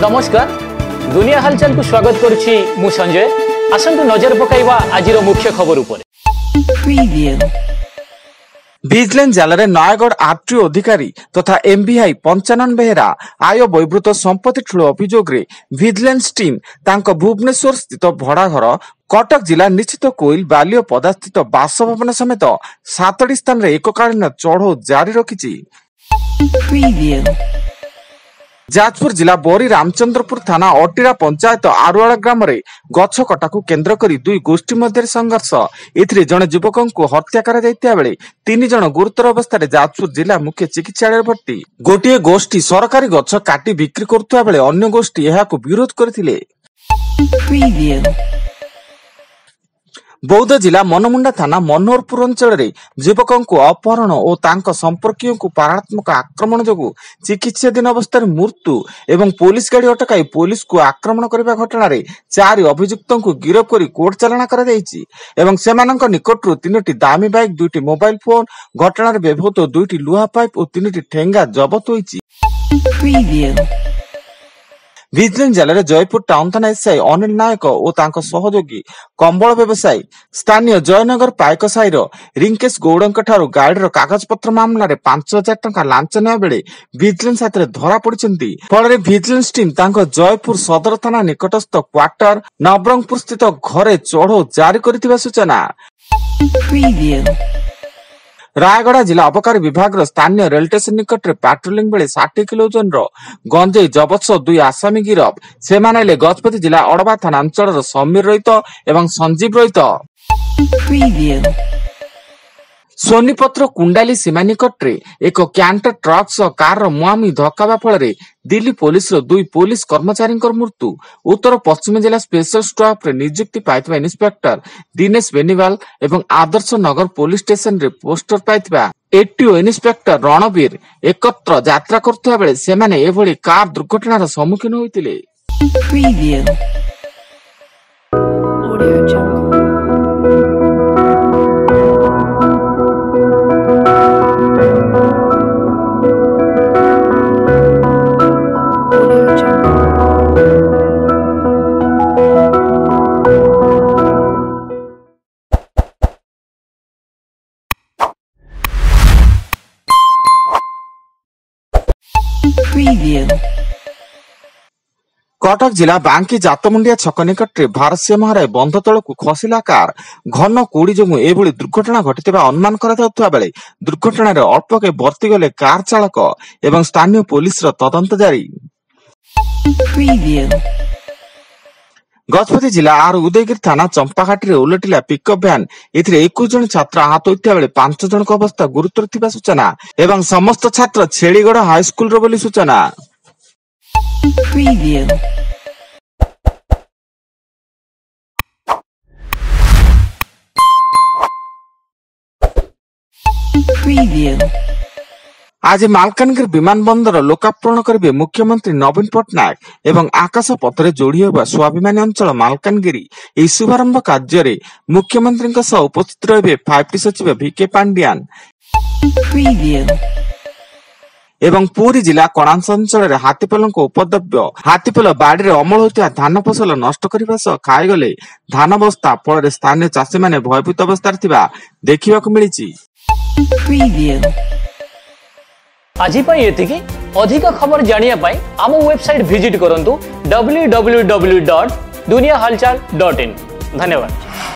नमस्कार दुनिया हालचाल को स्वागत करुछि मु संजय। आसंतु नजर पकाइबा आजिर मुख्य खबर उपरे। विजिलेंस जाल नयगढ़ आरटीओ अधिकारी तथा एमबीआई पंचानन बेहेरा आय बहिर्भूत संपत्ति ठूल अभियोग रे विजिलेंस टीम तांको भुवनेश्वर स्थित भड़ा घर कटक जिला निश्चित कोइल बालियो पदा स्थित बासभवन समेत 7टी स्थान रे एककालीन चढ़ऊ जारी रखिछि। जाजपुर जिला बोरी रामचंद्रपुर थाना अटिरा पंचायत आरुआला ग्राम रे गछ कटाकू केन्द्र करी दुई गोष्ठी मध्य संघर्ष। एथिरे जणे युवकों को हत्या करा जायतिया बेले 3 जण गुरुतर अवस्था जाजपुर जिला मुख्य चिकित्सालय भर्ती। गोटिए गोष्ठी सरकारी गछ काटी बिक्री करथुवा बेले अन्य गोष्ठी एहाकू विरोध करथिले। बौद्ध जिला मनमुंडा थाना मनोहरपुर अंचल युवकों को अपहरण और तांको संपर्कियों को मारात्मक आक्रमण जोगु चिकित्साधीन अवस्था मृत्यु एवं पुलिस गाड़ी अटकाई पुलिस को आक्रमण करने घटना 4 अभियुक्तों को गिरफ्त कर कोर्ट चालाण कर निकटरू 3टी दामी बाइक 2टी मोबाइल फोन घटना व्यवहृत 2टी लुहा पाइप और 3टी ठेंगा जबत होईछि। विजिलेंस जाल जयपुर टाउन थाना एसआई अनिल नायक और तांको सहयोगी कंबल व्यवसायी स्थानीय जयनगर पायक साईर रिंकेश गौड़ गाड़ी कागज पत्र मामला 5,000 टंका लांच नेबा बेले विजिलेंस हाथ में धरा पड़िछंती। फल विजिलेंस टीम तांको जयपुर सदर थाना निकटस्थ क्वार्टर नवरंगपुर स्थित घरे चढ़ऊ जारी करथिबा सूचना। रायगढ़ जिला अबकारी विभाग स्थानीय रेल स्टेशन निकट में पेट्रोलिंग बेले 60 किलो ओजन गंजेई जबत 2 आसामी गिरफ। से माने गजपति जिला अड़बा थाना अंचल समीर रहित एवं संजीव रहित। सोनीपत्र कुंडाली सीमा निकट में एक कैंटर ट्रक सह कार मुहांमुही धक्का फल दिल्ली पुलिस 2 पुलिस कर्मचारी मृत्यु। उत्तर पश्चिम जिला स्पेशल स्टाफ रे नियुक्ति पाइथिबा इन्स्पेक्टर दिनेश बेनीवाल एवं आदर्श नगर पुलिस स्टेशन रे पोस्टर पाइथिबा एटीओ इन्स्पेक्टर रणबीर एकत्र यात्रा करथुवा बेले सेमाने एभली कार दुर्घटनार सम्मुखीन होइतिले। कटक जिला बांकी जातमुंडिया छक निकट में भारसाम्य हराई बंध तल को खसिला कार घन कुड़ी जो एभली दुर्घटना घटिथिबा अनुमान करा जाउथुवा बेले दुर्घटना अल्पके बर्ती गले कार चालक एवं स्थानीय पुलिस तदंत जारी। गजपति जिला आर उदयगिरी थाना चंपाघाटी रे उलटिला पिकअप भ्यान। एथिरे 21 जन छात्र आहत होइथिबा बेले 5 जन अवस्था गुरुतर थिबा सूचना एवं समस्त छात्र छेड़ीगढ़ हाई स्कूल रो बोली सूचना। आज मालकानगिरी विमान बंदर लोकार्पण करेंगे मुख्यमंत्री नवीन पट्टनायक एवं आकाश पथरे जोड़ी होगा स्वाभिमानी अंचल मालकानगिरी। यह शुभारंभ कार्य मुख्यमंत्री उपस्थित रहे 5टी सचिव भिके पांडियान एवं पुरी जिला कणांश अंचल हाथीपल उपद्रव्य हाथीपल बाड़ी अमल होता धान फसल नष्ट करने सह खाईगले धान बस्ता फल स्थानीय चाषी मैंने भयभीत अवस्था देखा मिली। आज अधिक खबर जानिया पाई आम वेबसाइट विजिट करंतु www.duniyahalchal.in। धन्यवाद।